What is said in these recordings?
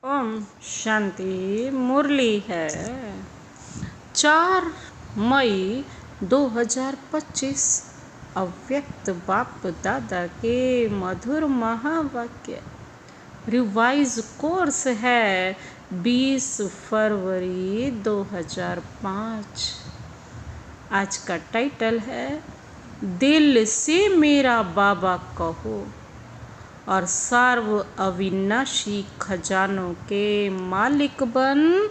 ओम शांति। मुरली है 4 मई 2025। अव्यक्त बाप दादा के मधुर महावाक्य। रिवाइज कोर्स है 20 फरवरी 2005। आज का टाइटल है दिल से मेरा बाबा कहो और सर्व अविनाशी खजानों के मालिक बन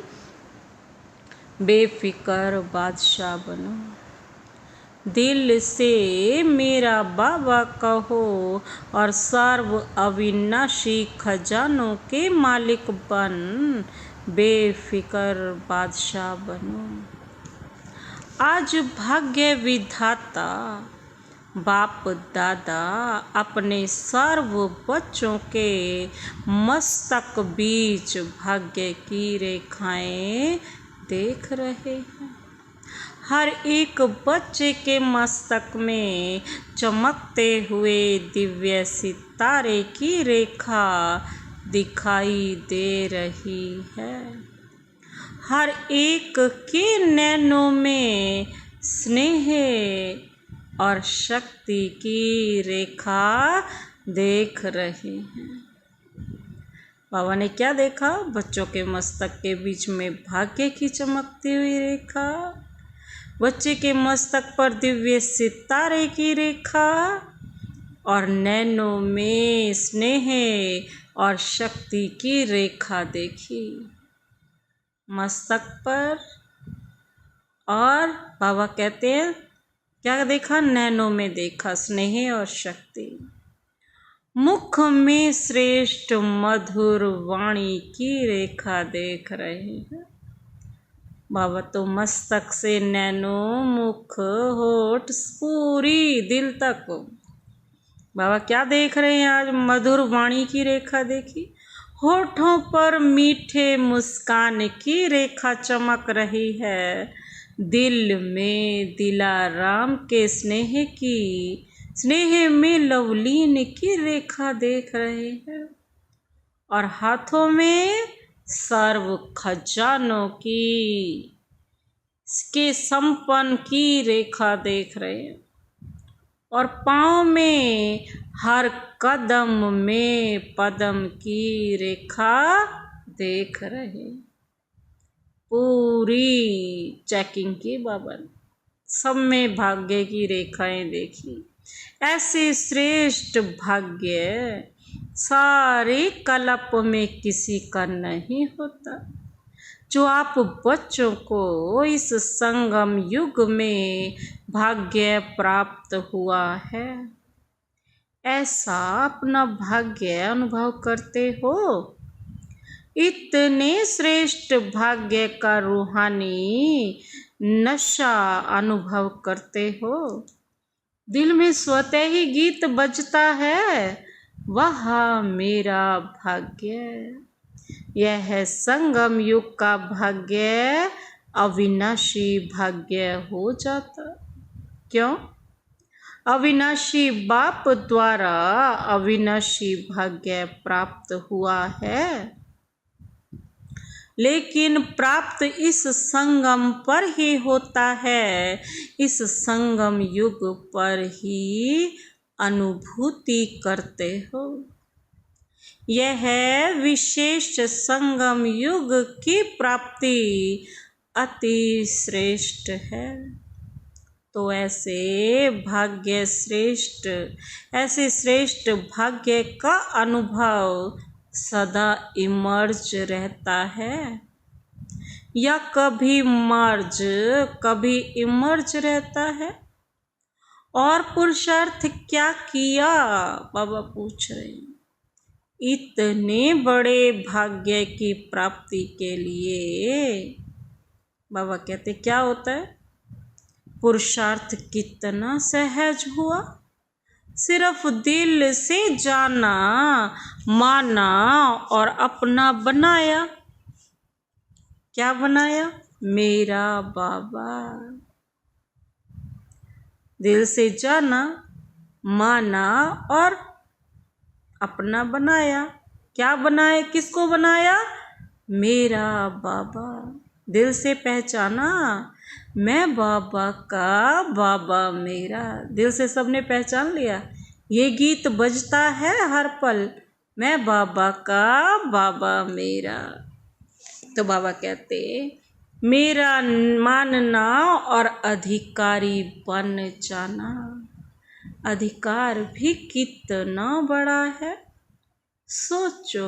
बेफिक्र बादशाह बनो। दिल से मेरा बाबा कहो और सर्व अविनाशी खजानों के मालिक बन बेफिक्र बादशाह बनो। आज भाग्य विधाता बाप दादा अपने सर्व बच्चों के मस्तक बीच भाग्य की रेखाएं देख रहे हैं। हर एक बच्चे के मस्तक में चमकते हुए दिव्य सितारे की रेखा दिखाई दे रही है। हर एक के नैनों में स्नेह और शक्ति की रेखा देख रहे हैं। बाबा ने क्या देखा? बच्चों के मस्तक के बीच में भाग्य की चमकती हुई रेखा, बच्चे के मस्तक पर दिव्य सितारे की रेखा और नैनों में स्नेह और शक्ति की रेखा देखी। मस्तक पर और बाबा कहते हैं क्या देखा? नैनों में देखा स्नेह और शक्ति। मुख में श्रेष्ठ मधुर वाणी की रेखा देख रहे हैं। बाबा तो मस्तक से नैनों, मुख, होठ, पूरी दिल तक बाबा क्या देख रहे हैं? आज मधुर वाणी की रेखा देखी। होठों पर मीठे मुस्कान की रेखा चमक रही है। दिल में दिलाराम के स्नेह में लवलीन की रेखा देख रहे हैं और हाथों में सर्व खजानों के संपन्न की रेखा देख रहे हैं और पाँव में हर कदम में पदम की रेखा देख रहे हैं। पूरी चेकिंग की बाबा ने सब में भाग्य की रेखाएं देखी। ऐसे श्रेष्ठ भाग्य सारे कल्प में किसी का नहीं होता जो आप बच्चों को इस संगम युग में भाग्य प्राप्त हुआ है। ऐसा अपना भाग्य अनुभव करते हो। इतने श्रेष्ठ भाग्य का रूहानी नशा अनुभव करते हो। दिल में स्वतः ही गीत बजता है, वह मेरा भाग्य। यह संगम युग का भाग्य अविनाशी भाग्य हो जाता। क्यों? अविनाशी बाप द्वारा अविनाशी भाग्य प्राप्त हुआ है। लेकिन प्राप्त इस संगम पर ही होता है, इस संगम युग पर ही अनुभूति करते हो। यह विशेष संगम युग की प्राप्ति अति श्रेष्ठ है। तो ऐसे श्रेष्ठ भाग्य का अनुभव सदा इमर्ज रहता है या कभी इमर्ज रहता है। और पुरुषार्थ क्या किया? बाबा पूछ रहे हैं। इतने बड़े भाग्य की प्राप्ति के लिए बाबा कहते क्या होता है? पुरुषार्थ कितना सहज हुआ। सिर्फ दिल से जाना, माना और अपना बनाया। क्या बनाया? मेरा बाबा। दिल से जाना, माना और अपना बनाया। क्या बनाए? किसको बनाया? मेरा बाबा। दिल से पहचाना, मैं बाबा का, बाबा मेरा। दिल से सबने पहचान लिया। ये गीत बजता है हर पल, मैं बाबा का, बाबा मेरा। तो बाबा कहते, मेरा मानना और अधिकारी बन जाना। अधिकार भी कितना बड़ा है। सोचो,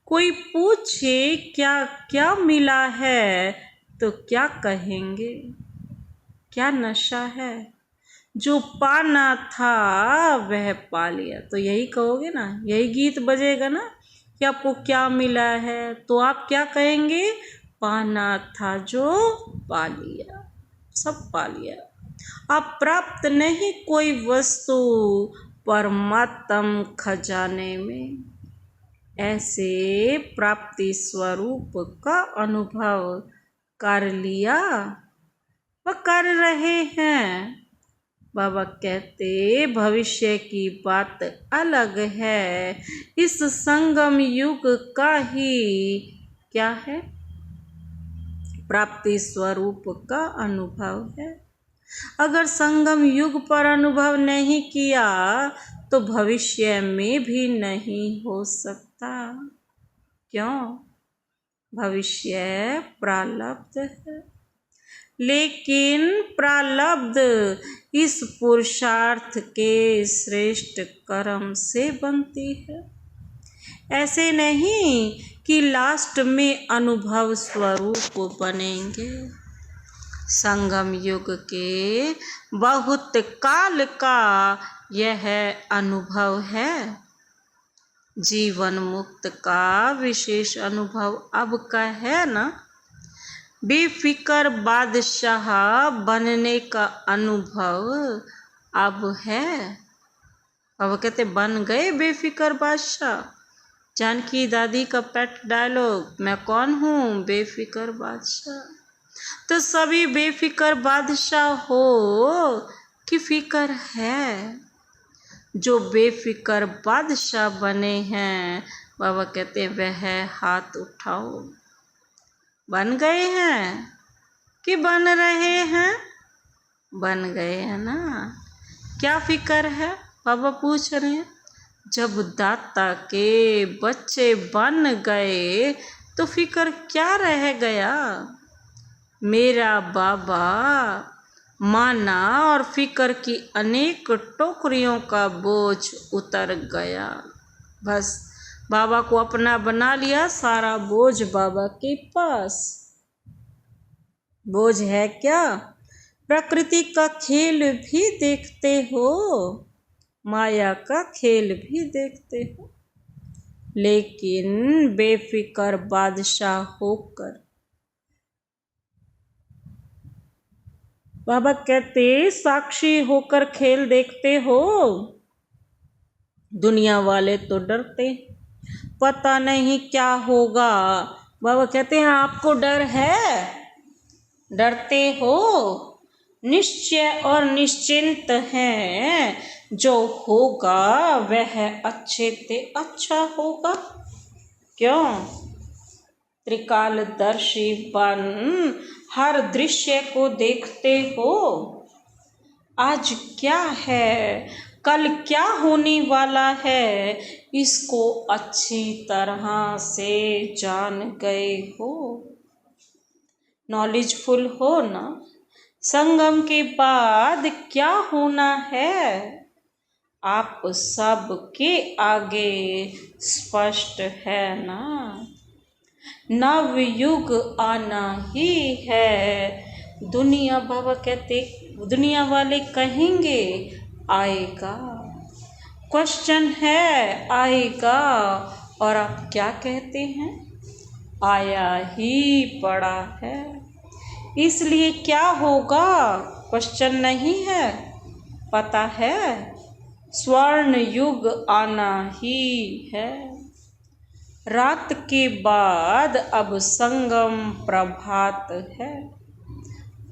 कोई पूछे क्या क्या मिला है तो क्या कहेंगे? क्या नशा है? जो पाना था वह पा लिया। तो यही कहोगे ना, यही गीत बजेगा ना कि आपको क्या मिला है, तो आप क्या कहेंगे? पाना था जो पा लिया, सब पा लिया। अब प्राप्त नहीं कोई वस्तु परमात्म खजाने में। ऐसे प्राप्ति स्वरूप का अनुभव कर लिया व कर रहे हैं। बाबा कहते, भविष्य की बात अलग है। इस संगम युग का ही क्या है? प्राप्ति स्वरूप का अनुभव है। अगर संगम युग पर अनुभव नहीं किया तो भविष्य में भी नहीं हो सकता। क्यों? भविष्य प्रारब्ध है, लेकिन प्रारब्ध इस पुरुषार्थ के श्रेष्ठ कर्म से बनती है। ऐसे नहीं कि लास्ट में अनुभव स्वरूप बनेंगे। संगम युग के बहुत काल का यह अनुभव है। जीवन मुक्त का विशेष अनुभव अब का है ना। बेफिक्र बादशाह बनने का अनुभव अब है। अब कहते बन गए बेफिक्र बादशाह। जानकी दादी का पेट डायलॉग, मैं कौन हूँ? बेफिक्र बादशाह। तो सभी बेफिक्र बादशाह हो कि फिक्र है। जो बेफिक्र बादशाह बने हैं, बाबा कहते वह हाथ उठाओ। बन गए हैं कि बन रहे हैं? बन गए हैं ना। क्या फिक्र है? बाबा पूछ रहे हैं। जब दाता के बच्चे बन गए तो फिक्र क्या रह गया? मेरा बाबा माना और फिक्र की अनेक टोकरियों का बोझ उतर गया। बस बाबा को अपना बना लिया, सारा बोझ बाबा के पास। बोझ है क्या? प्रकृति का खेल भी देखते हो, माया का खेल भी देखते हो, लेकिन बेफिक्र बादशाह होकर। बाबा कहते, साक्षी होकर खेल देखते हो। दुनिया वाले तो डरते, पता नहीं क्या होगा। बाबा कहते हैं आपको डर है? डरते हो? निश्चय और निश्चिंत हैं, जो होगा वह अच्छे से अच्छा होगा। क्यों? त्रिकालदर्शी बन हर दृश्य को देखते हो। आज क्या है, कल क्या होने वाला है, इसको अच्छी तरह से जान गए हो। नॉलेजफुल हो ना। संगम के बाद क्या होना है, आप सबके आगे स्पष्ट है ना। नव युग आना ही है। दुनिया, बाबा कहते, दुनिया वाले कहेंगे आएगा। क्वेश्चन है आएगा, और आप क्या कहते हैं? आया ही पड़ा है। इसलिए क्या होगा क्वेश्चन नहीं है, पता है। स्वर्ण युग आना ही है। रात के बाद अब संगम प्रभात है।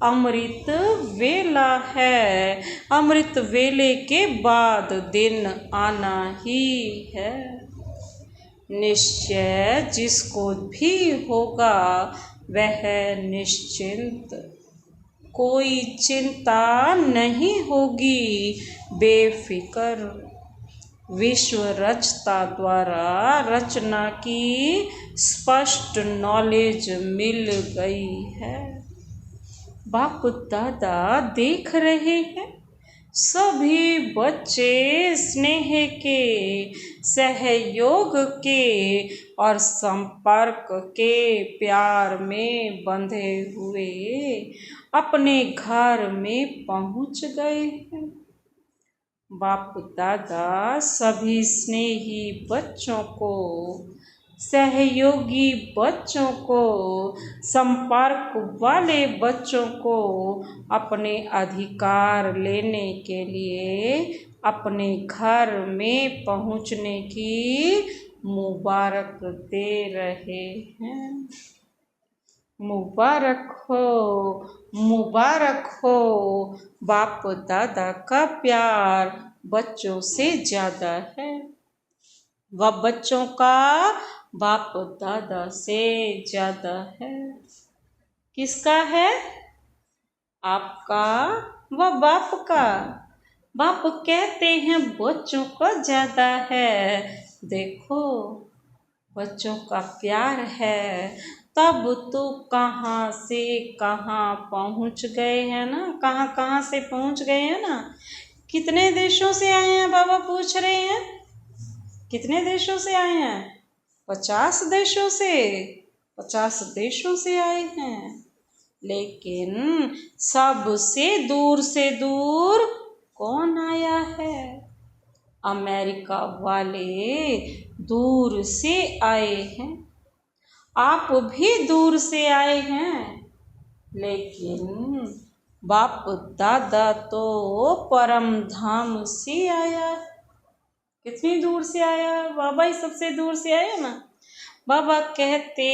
अमृत वेला है। अमृत वेले के बाद दिन आना ही है। निश्चय जिसको भी होगा वह निश्चिंत, कोई चिंता नहीं होगी, बेफिक्र। विश्व रचता द्वारा रचना की स्पष्ट नॉलेज मिल गई है। बाप दादा देख रहे हैं, सभी बच्चे स्नेह के, सहयोग के और संपर्क के प्यार में बंधे हुए अपने घर में पहुंच गए हैं। बाप दादा सभी स्नेही बच्चों को, सहयोगी बच्चों को, संपर्क वाले बच्चों को अपने अधिकार लेने के लिए अपने घर में पहुंचने की मुबारक दे रहे हैं। मुबारक हो, मुबारक हो। बाप दादा का प्यार बच्चों से ज़्यादा है, व बच्चों का बाप दादा से ज़्यादा है। किसका है? आपका व बाप का। बाप कहते हैं बच्चों का ज़्यादा है। देखो, बच्चों का प्यार है, तब तो कहाँ से कहाँ पहुँच गए हैं ना, कहाँ कहाँ से पहुँच गए हैं ना। कितने देशों से आए हैं बाबा पूछ रहे हैं? कितने देशों से आए हैं? 50 देशों से। 50 देशों से आए हैं, लेकिन सबसे से दूर कौन आया है? अमेरिका वाले दूर से आए हैं। आप भी दूर से आए हैं, लेकिन बाप दादा तो परम धाम से आया। कितनी दूर से आया? बाबा ही सबसे दूर से आया ना। बाबा कहते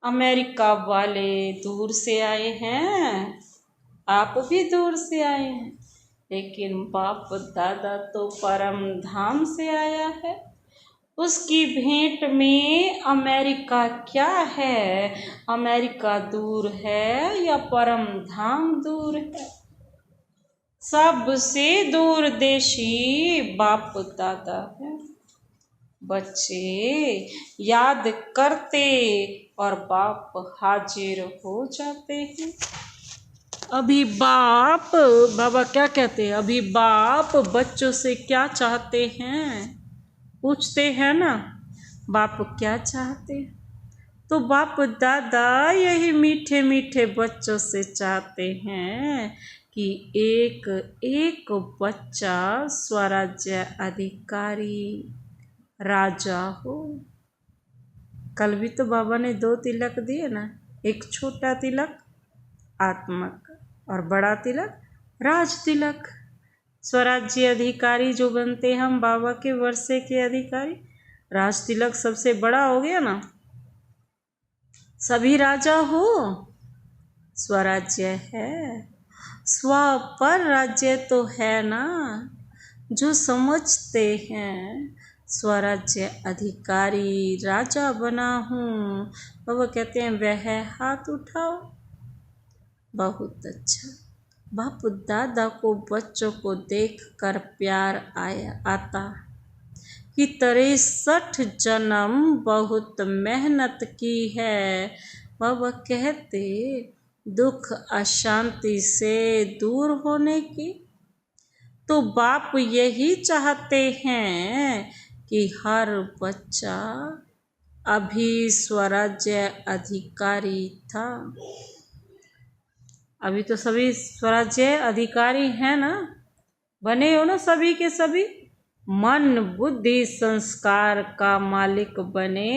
अमेरिका वाले दूर से आए हैं, आप भी दूर से आए हैं, लेकिन बाप दादा तो परम धाम से आया है। उसकी भेंट में अमेरिका क्या है? अमेरिका दूर है या परम धाम दूर है? सबसे दूरदेशी बाप दादा है। बच्चे याद करते और बाप हाजिर हो जाते हैं। अभी बाप, बाबा क्या कहते हैं? अभी बाप बच्चों से क्या चाहते हैं? पूछते हैं ना, बाप क्या चाहते हैं? तो बाप दादा यही मीठे मीठे बच्चों से चाहते हैं कि एक एक बच्चा स्वराज्य अधिकारी राजा हो। कल भी तो बाबा ने 2 तिलक दिए ना, एक छोटा तिलक आत्मक और बड़ा तिलक राज तिलक। स्वराज्य अधिकारी जो बनते हम बाबा के वर्षे के अधिकारी, राज तिलक सबसे बड़ा हो गया ना। सभी राजा हो, स्वराज्य है, स्व पर राज्य तो है ना। जो समझते हैं स्वराज्य अधिकारी राजा बना हूँ, बाबा कहते हैं वह हाथ उठाओ। बहुत अच्छा। बाप दादा को बच्चों को देखकर प्यार आता कि 63 जन्म बहुत मेहनत की है। बाबा कहते दुख अशांति से दूर होने की, तो बाप यही चाहते हैं कि हर बच्चा अभी स्वराज्य अधिकारी था। अभी तो सभी स्वराज्य अधिकारी हैं ना, बने हो ना सभी के सभी। मन बुद्धि संस्कार का मालिक बने,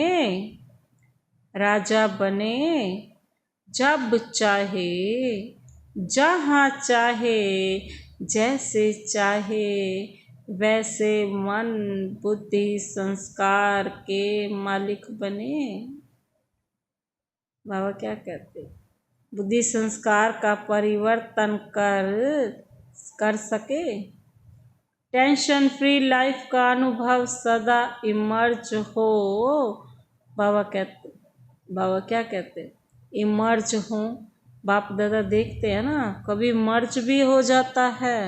राजा बने, जब चाहे, जहाँ चाहे, जैसे चाहे वैसे मन बुद्धि संस्कार के मालिक बने। बाबा क्या कहते? बुद्धि संस्कार का परिवर्तन कर सके। टेंशन फ्री लाइफ का अनुभव सदा इमर्ज हो। बाबा क्या कहते, इमर्ज हो। बाप दादा देखते हैं ना, कभी मर्ज भी हो जाता है।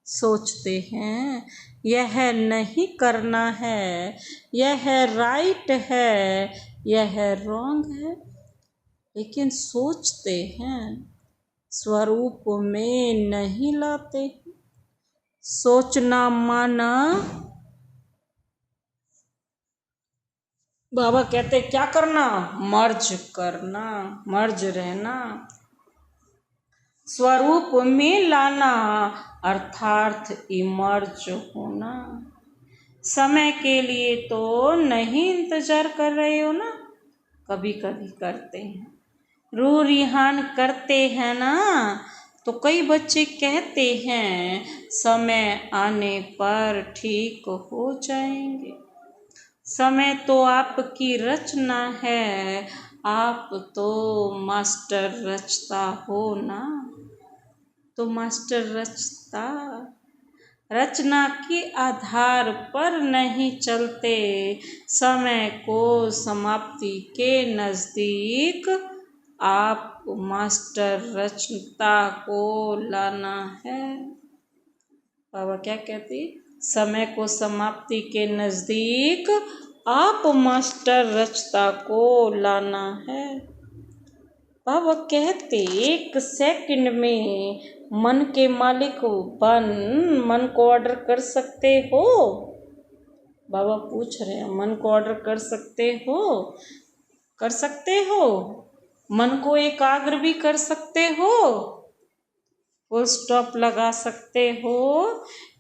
सोचते हैं यह नहीं करना है, यह राइट है, यह रॉन्ग है, लेकिन सोचते हैं, स्वरूप में नहीं लाते। सोचना माना, बाबा कहते क्या करना, मर्ज करना, मर्ज रहना, स्वरूप में लाना, अर्थात इमर्ज होना। समय के लिए तो नहीं इंतजार कर रहे हो ना, कभी कभी करते हैं, रूह रिहान करते हैं ना। तो कई बच्चे कहते हैं समय आने पर ठीक हो जाएंगे। समय तो आपकी रचना है, आप तो मास्टर रचता हो ना। तो मास्टर रचना के आधार पर नहीं चलते, समय को समाप्ति के नज़दीक आप मास्टर रचना को लाना है। बाबा क्या कहती, समय को समाप्ति के नज़दीक आप मास्टर रचना को लाना है। बाबा कहते 1 सेकंड में मन के मालिक बन मन को ऑर्डर कर सकते हो। बाबा पूछ रहे हैं, मन को ऑर्डर कर सकते हो, कर सकते हो, मन को एकाग्र भी कर सकते हो, फुल स्टॉप लगा सकते हो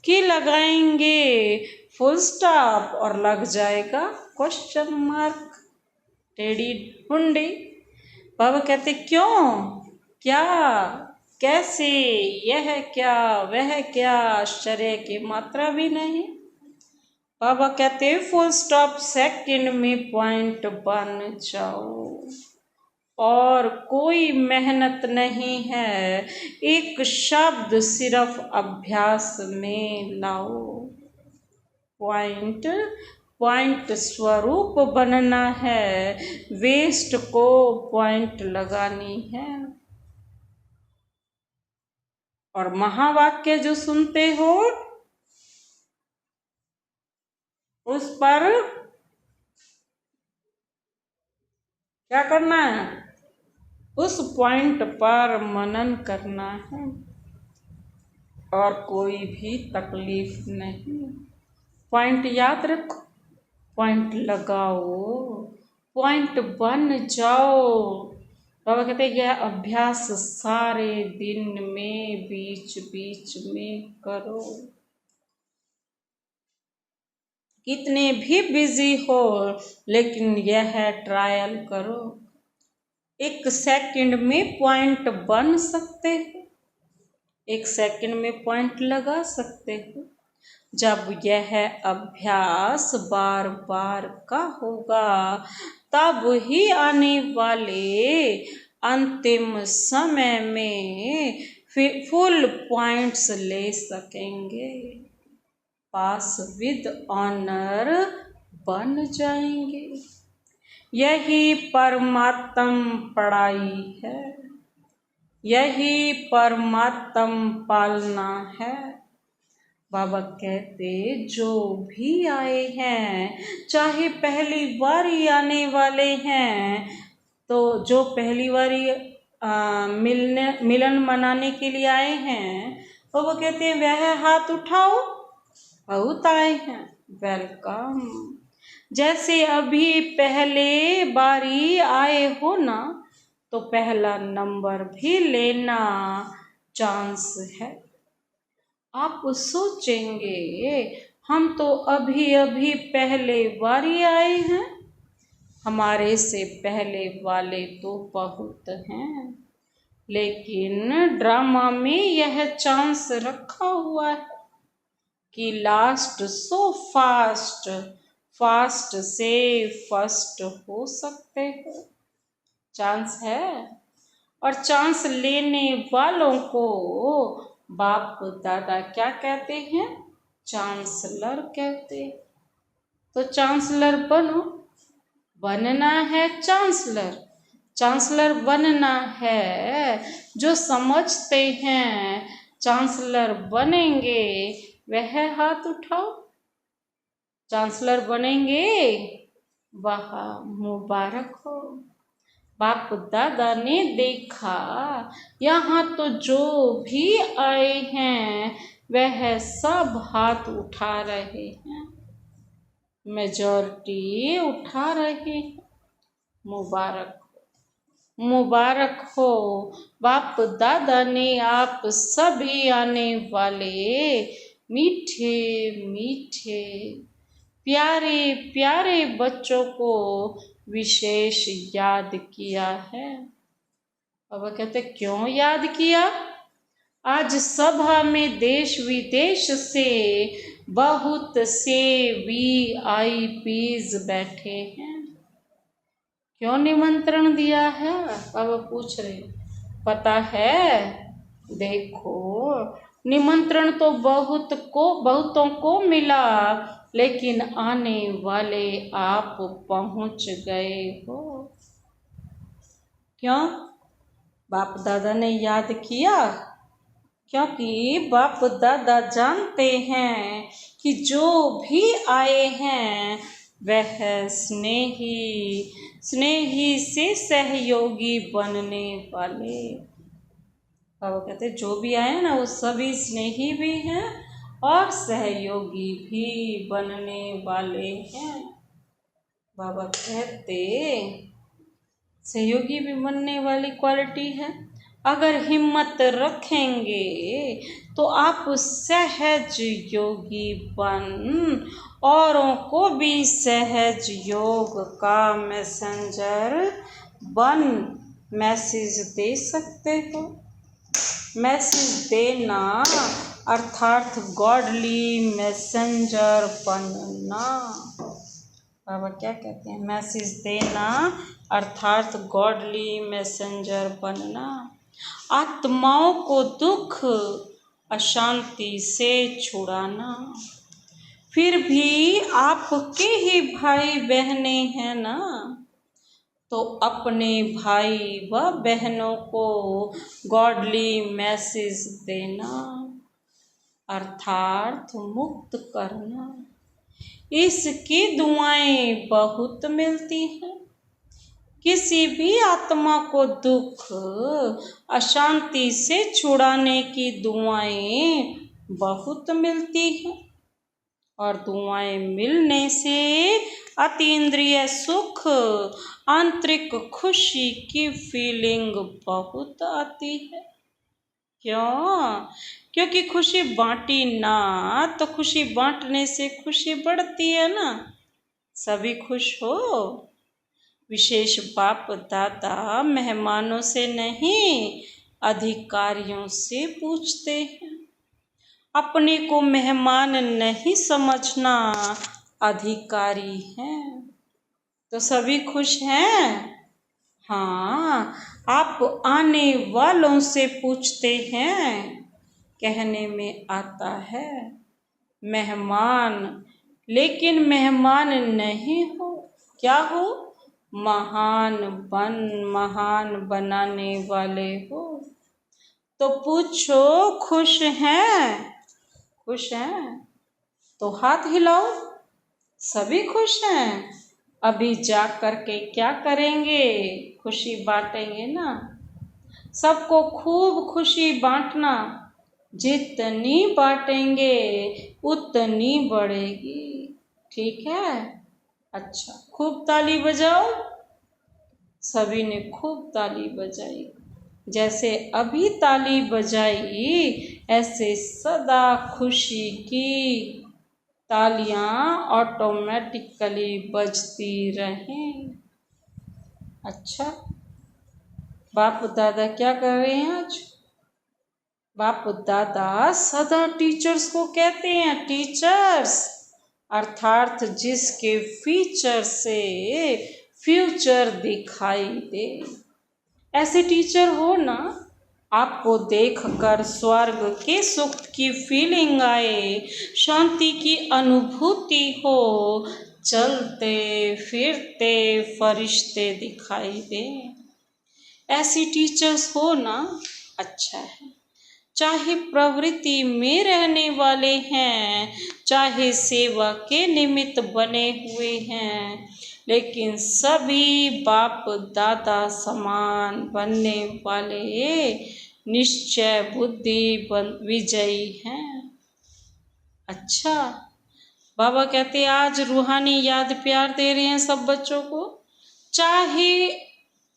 कि लगाएंगे फुल स्टॉप और लग जाएगा क्वेश्चन मार्क, टेढ़ी मुंडी। बाबा कहते क्यों, क्या, कैसे, यह क्या, वह क्या, आश्चर्य की मात्रा भी नहीं। बाबा कहते फुल स्टॉप सेकंड में पॉइंट बन जाओ, और कोई मेहनत नहीं है, एक शब्द सिर्फ अभ्यास में लाओ। पॉइंट स्वरूप बनना है, वेस्ट को पॉइंट लगानी है। और महावाक्य जो सुनते हो उस पर क्या करना है, उस पॉइंट पर मनन करना है, और कोई भी तकलीफ नहीं। पॉइंट याद रखो, पॉइंट लगाओ, पॉइंट बन जाओ। बाबा कहते हैं यह अभ्यास सारे दिन में बीच बीच में करो। कितने भी बिजी हो लेकिन यह ट्रायल करो। 1 सेकंड में पॉइंट बन सकते हो, 1 सेकंड में पॉइंट लगा सकते हो। जब यह अभ्यास बार बार का होगा, तब ही आने वाले अंतिम समय में फुल पॉइंट्स ले सकेंगे, पास विद ऑनर बन जाएंगे। यही परमात्म पढ़ाई है, यही परमात्म पालना है। बाबा कहते जो भी आए हैं, चाहे पहली बार ही आने वाले हैं, तो जो पहली बारी मिलन मनाने के लिए आए हैं, तो वो कहते हैं वह हाथ उठाओ, बहुत आए हैं, वेलकम। जैसे अभी पहले बारी आए हो ना, तो पहला नंबर भी लेना चांस है। आप सोचेंगे हम तो अभी अभी पहले बारी आए हैं, हमारे से पहले वाले तो बहुत हैं, लेकिन ड्रामा में यह चांस रखा हुआ है कि लास्ट सो फास्ट, फास्ट से फर्स्ट हो सकते हो। चांस है, और चांस लेने वालों को बाप दादा क्या कहते हैं, चांसलर कहते। तो चांसलर बनो, बनना है चांसलर। चांसलर बनना है, जो समझते हैं चांसलर बनेंगे वह हाथ उठाओ। चांसलर बनेंगे वाह मुबारक हो। बाप दादा ने देखा यहाँ तो जो भी आए हैं वह सब हाथ उठा रहे हैं, मेजॉरिटी उठा रहे हैं। मुबारक हो, मुबारक हो। बाप दादा ने आप सभी आने वाले मीठे मीठे प्यारे प्यारे बच्चों को विशेष याद किया है। बाबा कहते क्यों याद किया? आज सभा में देश विदेश से बहुत से VIPs बैठे हैं। क्यों निमंत्रण दिया है? बाबा पूछ रहे। पता है? देखो, निमंत्रण तो बहुतों को मिला, लेकिन आने वाले आप पहुंच गए हो। क्यों? बाप दादा ने याद किया, क्योंकि बाप दादा जानते हैं कि जो भी आए हैं वह स्नेही से सहयोगी बनने वाले। बाबा कहते जो भी आए ना वो सभी स्नेही भी हैं और सहयोगी भी बनने वाले हैं। बाबा कहते सहयोगी भी बनने वाली क्वालिटी है। अगर हिम्मत रखेंगे तो आप सहज योगी बन औरों को भी सहज योग का मैसेंजर बन मैसेज दे सकते हो। मैसेज देना अर्थात गॉडली मैसेंजर बनना। बाबा क्या कहते हैं? मैसेज देना अर्थात गॉडली मैसेंजर बनना। आत्माओं को दुख अशांति से छुड़ाना। फिर भी आपके ही भाई बहने हैं ना, तो अपने भाई व बहनों को गॉडली मैसेज देना अर्थात मुक्त करना। इसकी दुआएं बहुत मिलती हैं। किसी भी आत्मा को दुख अशांति से छुड़ाने की दुआएं बहुत मिलती हैं और दुआएं मिलने से अतीन्द्रिय सुख, आंतरिक खुशी की फीलिंग बहुत आती है। क्यों? क्योंकि खुशी बांटी ना तो खुशी बांटने से खुशी बढ़ती है ना। सभी खुश हो। विशेष बाप दादा मेहमानों से नहीं अधिकारियों से पूछते हैं। अपने को मेहमान नहीं समझना, अधिकारी हैं। तो सभी खुश हैं? हाँ, आप आने वालों से पूछते हैं, कहने में आता है मेहमान, लेकिन मेहमान नहीं हो। क्या हो? महान बनाने वाले हो। तो पूछो खुश हैं? खुश हैं तो हाथ हिलाओ। सभी खुश हैं। अभी जा कर के क्या करेंगे? खुशी बांटेंगे ना। सबको खूब खुशी बांटना। जितनी बांटेंगे उतनी बढ़ेगी। ठीक है? अच्छा, खूब ताली बजाओ। सभी ने खूब ताली बजाई। जैसे अभी ताली बजाई ऐसे सदा खुशी की तालियां ऑटोमेटिकली बजती रहें। अच्छा, बाप दादा क्या कर रहे हैं आज? बाप दादा सदा टीचर्स को कहते हैं टीचर्स, अर्थात जिसके फीचर से फ्यूचर दिखाई दे। ऐसे टीचर हो ना आपको देखकर स्वर्ग के सुख की फीलिंग आए, शांति की अनुभूति हो, चलते फिरते फरिश्ते दिखाई दें। ऐसी टीचर्स हो ना, अच्छा है। चाहे प्रवृत्ति में रहने वाले हैं, चाहे सेवा के निमित्त बने हुए हैं, लेकिन सभी बाप दादा समान बनने वाले निश्चय बुद्धि विजयी हैं। अच्छा, बाबा कहते हैं आज रूहानी याद प्यार दे रहे हैं सब बच्चों को, चाहे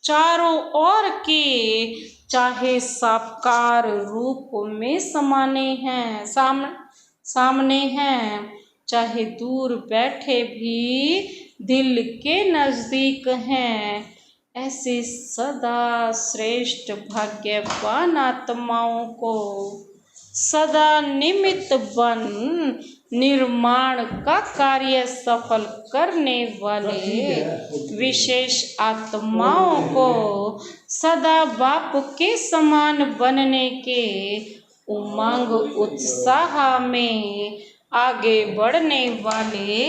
चारों ओर के, चाहे साकार रूप में सामने हैं, चाहे दूर बैठे भी दिल के नजदीक हैं, ऐसे सदा श्रेष्ठ भाग्यवान आत्माओं को सदा निमित्त बन निर्माण का कार्य सफल करने वाले विशेष आत्माओं को सदा बाप के समान बनने के उमंग उत्साह में आगे बढ़ने वाले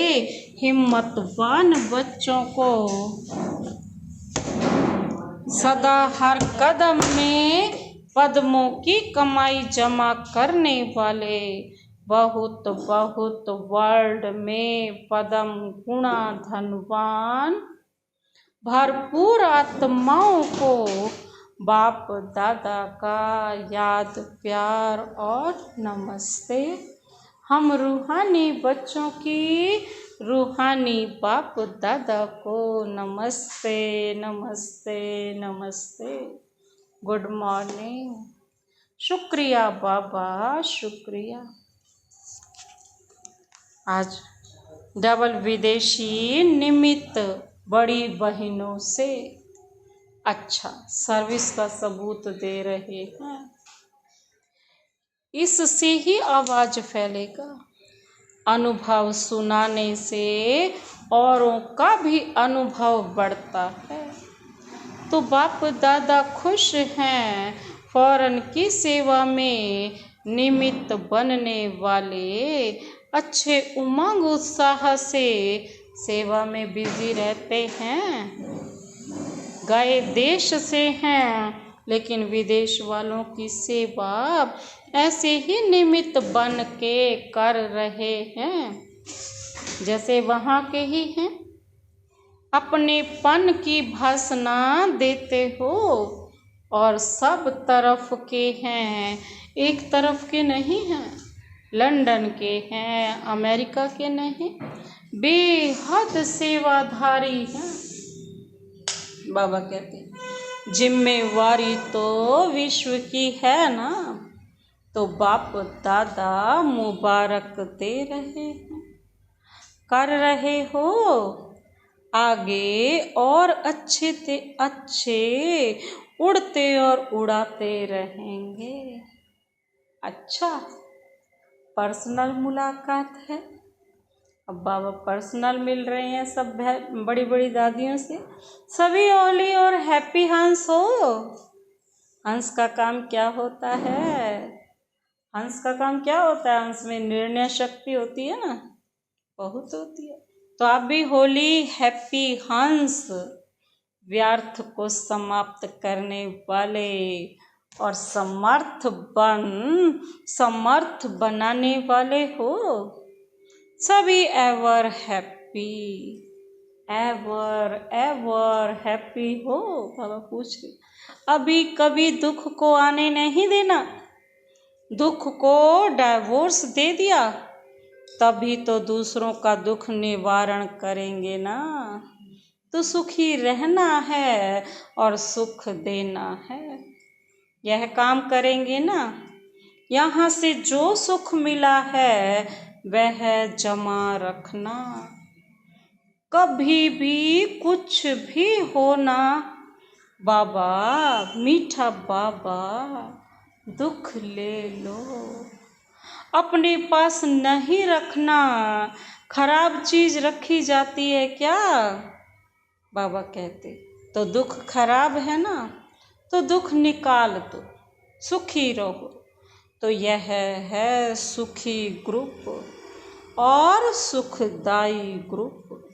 हिम्मतवान बच्चों को सदा हर कदम में पद्मों की कमाई जमा करने वाले बहुत बहुत वर्ल्ड में पद्म गुणा धनवान भरपूर आत्माओं को बाप दादा का याद प्यार और नमस्ते। हम रूहानी बच्चों की रूहानी बाप दादा को नमस्ते नमस्ते नमस्ते। Good morning. शुक्रिया बाबा, शुक्रिया। आज डबल विदेशी निमित्त बड़ी बहनों से अच्छा सर्विस का सबूत दे रहे हैं। इससे ही आवाज फैलेगा। अनुभव सुनाने से औरों का भी अनुभव बढ़ता है। तो बाप दादा खुश हैं फौरन की सेवा में निमित्त बनने वाले अच्छे उमंग उत्साह से सेवा में बिजी रहते हैं। गए देश से हैं लेकिन विदेश वालों की सेवा ऐसे ही निमित्त बन के कर रहे हैं जैसे वहाँ के ही हैं। अपनेपन की भाषणा देते हो और सब तरफ के हैं, एक तरफ के नहीं हैं। लंदन के हैं, अमेरिका के नहीं, बेहद सेवाधारी हैं। बाबा कहते हैं जिम्मेवारी तो विश्व की है ना, तो बाप दादा मुबारक दे रहे हैं। कर रहे हो आगे और अच्छे ते अच्छे उड़ते और उड़ाते रहेंगे। अच्छा, पर्सनल मुलाकात है। अब बाबा पर्सनल मिल रहे हैं सब बड़ी बड़ी दादियों से। सभी ओली और हैप्पी हंस हो। हंस का काम क्या होता है? हंस का काम क्या होता है? हंस में निर्णय शक्ति होती है ना, बहुत होती है। तो आप भी होली हैप्पी हंस, व्यर्थ को समाप्त करने वाले और समर्थ बनाने वाले हो। सभी एवर हैप्पी, एवर हैप्पी हो। बाबा पूछ रहे अभी कभी दुख को आने नहीं देना। दुख को डाइवोर्स दे दिया तभी तो दूसरों का दुख निवारण करेंगे ना। तो सुखी रहना है और सुख देना है, यह काम करेंगे ना। यहाँ से जो सुख मिला है वह जमा रखना। कभी भी कुछ भी होना, बाबा मीठा बाबा दुख ले लो, अपने पास नहीं रखना। खराब चीज रखी जाती है क्या? बाबा कहते तो दुख खराब है ना, तो दुख निकाल दो। सुखी रहो। तो यह है सुखी ग्रुप और सुखदाई ग्रुप।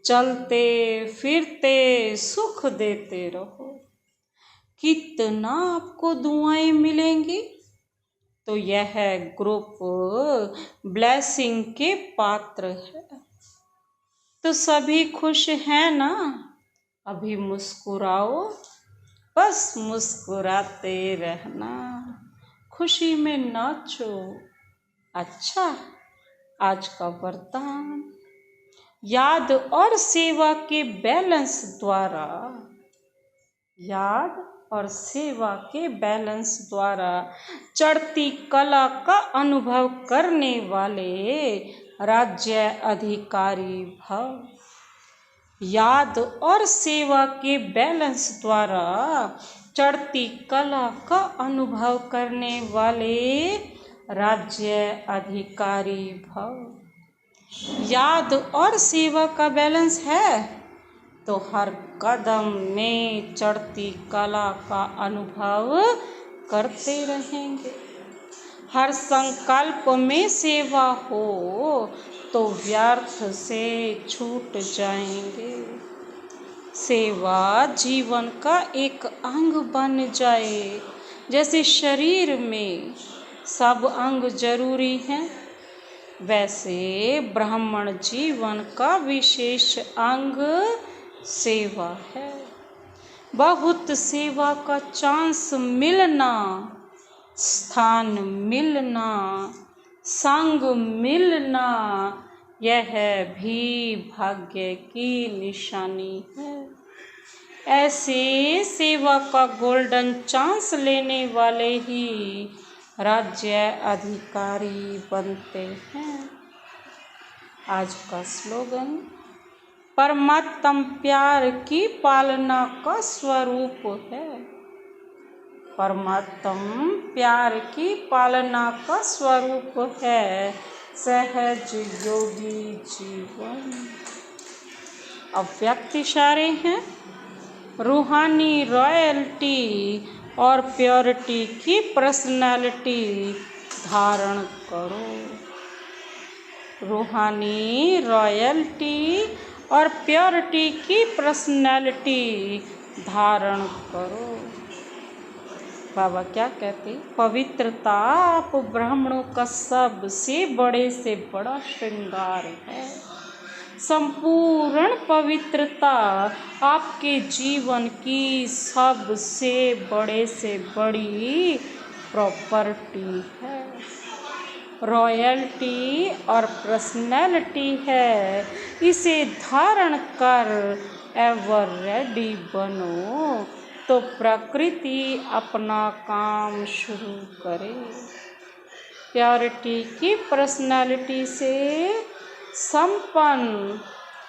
चलते फिरते सुख देते रहो। कितना आपको दुआएं मिलेंगी। तो यह ग्रुप ब्लेसिंग के पात्र है। तो सभी खुश हैं ना? अभी मुस्कुराओ, बस मुस्कुराते रहना, खुशी में नाचो। अच्छा, आज का वरदान, याद और सेवा के बैलेंस द्वारा, याद और सेवा के बैलेंस द्वारा चढ़ती कला का अनुभव करने वाले राज्य अधिकारी भव। याद और सेवा के बैलेंस द्वारा चढ़ती कला का अनुभव करने वाले राज्य अधिकारी भव। याद और सेवा का बैलेंस है तो हर कदम में चढ़ती कला का अनुभव करते रहेंगे। हर संकल्प में सेवा हो तो व्यर्थ से छूट जाएंगे। सेवा जीवन का एक अंग बन जाए। जैसे शरीर में सब अंग जरूरी हैं, वैसे ब्राह्मण जीवन का विशेष अंग सेवा है। बहुत सेवा का चांस मिलना, स्थान मिलना, संग मिलना, यह भी भाग्य की निशानी है। ऐसे सेवा का गोल्डन चांस लेने वाले ही राज्य अधिकारी बनते हैं। आज का स्लोगन, परमात्म प्यार की पालना का स्वरूप है। परमात्म प्यार की पालना का स्वरूप है सहज योगी जीवन। अव्यक्त इशारे हैं, रूहानी रॉयल्टी और प्योरिटी की पर्सनालिटी धारण करो। रूहानी रॉयल्टी और प्योरिटी की पर्सनालिटी धारण करो। बाबा क्या कहते, पवित्रता आप ब्राह्मणों का सबसे बड़े से बड़ा श्रृंगार है। संपूर्ण पवित्रता आपके जीवन की सबसे बड़े से बड़ी प्रॉपर्टी है। रॉयल्टी और पर्सनैलिटी है, इसे धारण कर एवर रेडी बनो तो प्रकृति अपना काम शुरू करे। प्योरिटी की पर्सनैलिटी से संपन्न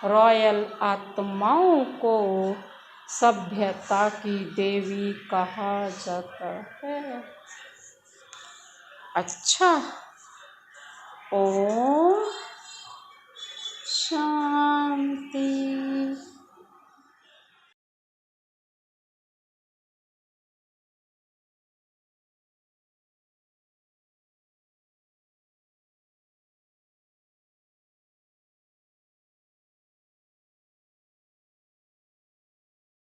रॉयल आत्माओं को सभ्यता की देवी कहा जाता है। अच्छा, ओम शांति।